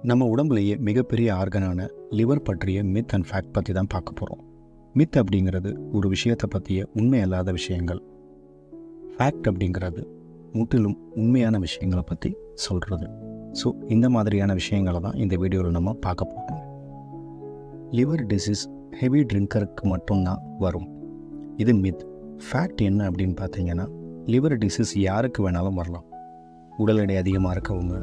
நம்ம உடம்புலேயே மிகப்பெரிய ஆர்கனான லிவர் பற்றிய மித் அண்ட் ஃபேக்ட் பற்றி தான் பார்க்க போகிறோம். மித் அப்படிங்கிறது ஒரு விஷயத்தை பற்றிய உண்மை அல்லாத விஷயங்கள். ஃபேக்ட் அப்படிங்கிறது முற்றிலும் உண்மையான விஷயங்களை பற்றி சொல்கிறது. ஸோ இந்த மாதிரியான விஷயங்களை தான் இந்த வீடியோவில் நம்ம பார்க்க போகிறோம். லிவர் டிசீஸ் ஹெவி ட்ரிங்கருக்கு மட்டும்தான் வரும். இது மித். ஃபேக்ட் என்ன அப்படின்னு பார்த்தீங்கன்னா, லிவர் டிசீஸ் யாருக்கு வேணாலும் வரலாம். உடல் எடை அதிகமாக இருக்கவங்க,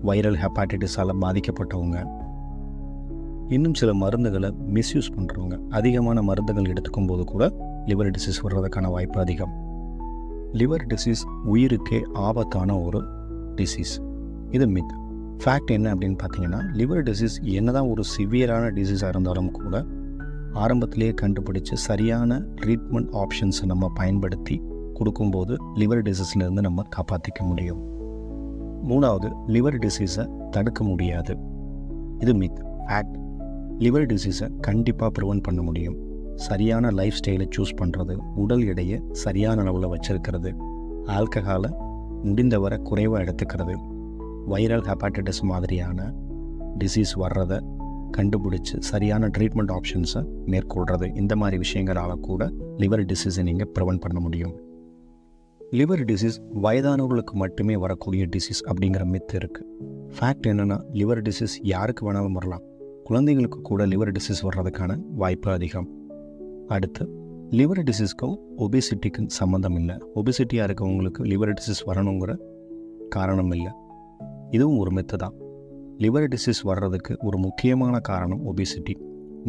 வைரல் ஹெப்பாட்டிட்டிஸால் பாதிக்கப்பட்டவங்க, இன்னும் சில மருந்துகளை மிஸ்யூஸ் பண்ணுறவங்க, அதிகமான மருந்துகள் எடுத்துக்கும் போது கூட லிவர் டிசீஸ் வர்றதுக்கான வாய்ப்பு அதிகம். லிவர் டிசீஸ் உயிருக்கே ஆபத்தான ஒரு டிசீஸ். இது மித். ஃபேக்ட் என்ன அப்படின்னு பார்த்தீங்கன்னா, லிவர் டிசீஸ் என்னதான் ஒரு சிவியரான டிசீஸாக இருந்தாலும் கூட ஆரம்பத்திலேயே கண்டுபிடிச்சு சரியான ட்ரீட்மெண்ட் ஆப்ஷன்ஸை நம்ம பயன்படுத்தி கொடுக்கும்போது லிவர் டிசீஸ்லேருந்து நம்ம காப்பாற்றிக்க முடியும். மூணாவது, லிவர் டிசீஸை தடுக்க முடியாது. இது மித். ஃபேக்ட், லிவர் டிசீஸை கண்டிப்பாக ப்ரிவென்ட் பண்ண முடியும். சரியான லைஃப் ஸ்டைலை சூஸ் பண்ணுறது, உடல் எடையை சரியான அளவில் வச்சுருக்கிறது, ஆல்கஹாலை முடிந்தவரை குறைவாக எடுத்துக்கிறது, வைரல் ஹெப்பாட்டிட்டிஸ் மாதிரியான டிசீஸ் வர்றதை கண்டுபிடிச்சி சரியான ட்ரீட்மெண்ட் ஆப்ஷன்ஸை மேற்கொள்கிறது. இந்த மாதிரி விஷயங்களால் கூட லிவர் டிசீஸை நீங்கள் ப்ரிவென்ட் பண்ண முடியும். லிவர் டிசீஸ் வயதானவர்களுக்கு மட்டுமே வரக்கூடிய டிசீஸ் அப்படிங்கிற மித் இருக்குது. ஃபேக்ட் என்னென்னா, லிவர் டிசீஸ் யாருக்கு வேணாலும் வரலாம். குழந்தைங்களுக்கு கூட லிவர் டிசீஸ் வர்றதுக்கான வாய்ப்பு அதிகம். அடுத்து, லிவர் டிசீஸ்க்கும் ஒபிசிட்டிக்கும் சம்மந்தம் இல்லை. ஒபிசிட்டியாக இருக்கவங்களுக்கு லிவர் டிசீஸ் வரணுங்கிற காரணம் இல்லை. இதுவும் ஒரு மித்து தான். லிவர் டிசீஸ் வர்றதுக்கு ஒரு முக்கியமான காரணம் ஒபிசிட்டி.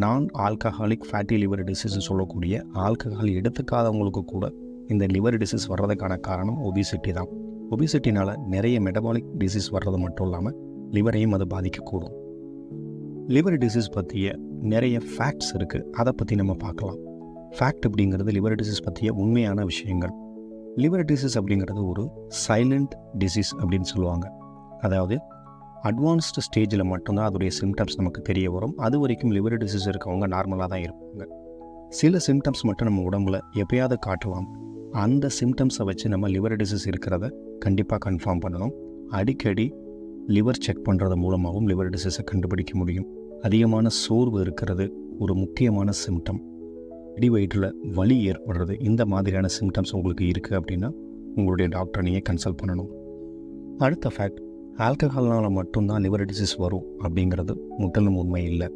நான் ஆல்கஹாலிக் ஃபேட்டி லிவர் டிசீஸ் சொல்லக்கூடிய ஆல்கஹால் எடுத்துக்காதவங்களுக்கு கூட இந்த லிவர் டிசீஸ் வர்றதுக்கான காரணம் ஒபிசிட்டி தான். ஒபிசிட்டினால் நிறைய மெட்டபாலிக் டிசீஸ் வர்றது மட்டும் இல்லாமல் லிவரையும் அது பாதிக்கக்கூடும். லிவர் டிசீஸ் பற்றிய நிறைய ஃபேக்ட்ஸ் இருக்குது. அதை பற்றி நம்ம பார்க்கலாம். ஃபேக்ட் அப்படிங்கிறது லிவர் டிசீஸ் பற்றிய உண்மையான விஷயங்கள். லிவர் டிசீஸ் அப்படிங்கிறது ஒரு சைலண்ட் டிசீஸ் அப்படின்னு சொல்லுவாங்க. அதாவது அட்வான்ஸ்டு ஸ்டேஜில் மட்டும்தான் அதோடைய சிம்டம்ஸ் நமக்கு தெரிய வரும். அது வரைக்கும் லிவர் டிசீஸ் இருக்கவங்க நார்மலாக தான் இருப்பாங்க. சில சிம்டம்ஸ் மட்டும் நம்ம உடம்புல எப்பயாவது காட்டலாம். அந்த சிம்டம்ஸை வச்சு நம்ம லிவர் டிசீஸ் இருக்கிறத கண்டிப்பாக கன்ஃபார்ம் பண்ணணும். அடிக்கடி லிவர் செக் பண்ணுறது மூலமாகவும் லிவர் டிசீஸை கண்டுபிடிக்க முடியும். அதிகமான சோர்வு இருக்கிறது ஒரு முக்கியமான சிம்டம். அடி வயிற்றில் வலி ஏற்படுறது, இந்த மாதிரியான சிம்டம்ஸ் உங்களுக்கு இருக்குது அப்படின்னா உங்களுடைய டாக்டரை நீங்கள் கன்சல்ட் பண்ணணும். அடுத்த ஃபேக்ட், ஆல்கஹால்னால் மட்டும்தான் லிவர் டிசீஸ் வரும் அப்படிங்கிறது முற்றிலும் உண்மை இல்லை.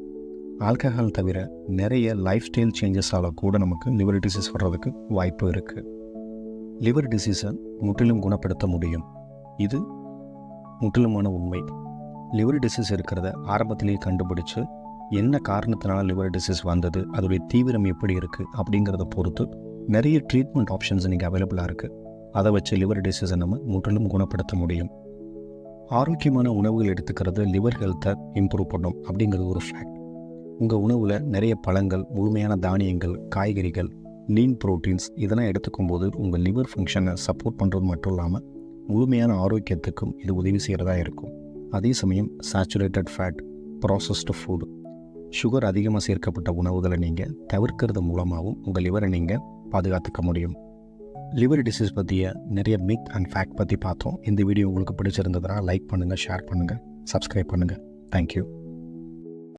ஆல்கஹால் தவிர நிறைய லைஃப் ஸ்டைல் சேஞ்சஸால் கூட நமக்கு லிவர் டிசீஸ் வர்றதுக்கு வாய்ப்பு இருக்குது. லிவர் டிசீஸை முற்றிலும் குணப்படுத்த முடியும். இது முற்றிலுமான உண்மை. லிவர் டிசீஸ் இருக்கிறத ஆரம்பத்திலேயே கண்டுபிடிச்சு என்ன காரணத்தினால லிவர் டிசீஸ் வந்தது, அதோடைய தீவிரம் எப்படி இருக்குது அப்படிங்கிறத பொறுத்து நிறைய ட்ரீட்மெண்ட் ஆப்ஷன்ஸ் இன்றைக்கி அவைலபிளாக இருக்குது. அதை வச்சு லிவர் டிசீஸை நம்ம முற்றிலும் குணப்படுத்த முடியும். ஆரோக்கியமான உணவுகள் எடுத்துக்கிறது லிவர் ஹெல்த்தை இம்ப்ரூவ் பண்ணும் அப்படிங்கிறது ஒரு ஃபேக்ட். உங்கள் உணவில் நிறைய பழங்கள், முழுமையான தானியங்கள், காய்கறிகள், லீன் ப்ரோட்டீன்ஸ் இதெல்லாம் எடுத்துக்கும் போது உங்கள் லிவர் ஃபங்க்ஷனை சப்போர்ட் பண்ணுறது மட்டும் இல்லாமல் முழுமையான ஆரோக்கியத்துக்கும் இது உதவி செய்கிறதா இருக்கும். அதே சமயம் saturated fat, processed food, sugar அதிகமாக சேர்க்கப்பட்ட உணவுகளை நீங்கள் தவிர்க்கிறது மூலமாகவும் உங்கள் லிவரை நீங்கள் பாதுகாத்துக்க முடியும். லிவர் டிசீஸ் பற்றிய நிறைய மித் அண்ட் ஃபேக்ட் பற்றி பார்த்தோம். இந்த வீடியோ உங்களுக்கு பிடிச்சிருந்ததுனா லைக் பண்ணுங்கள், ஷேர் பண்ணுங்கள், சப்ஸ்கிரைப் பண்ணுங்கள். தேங்க்யூ.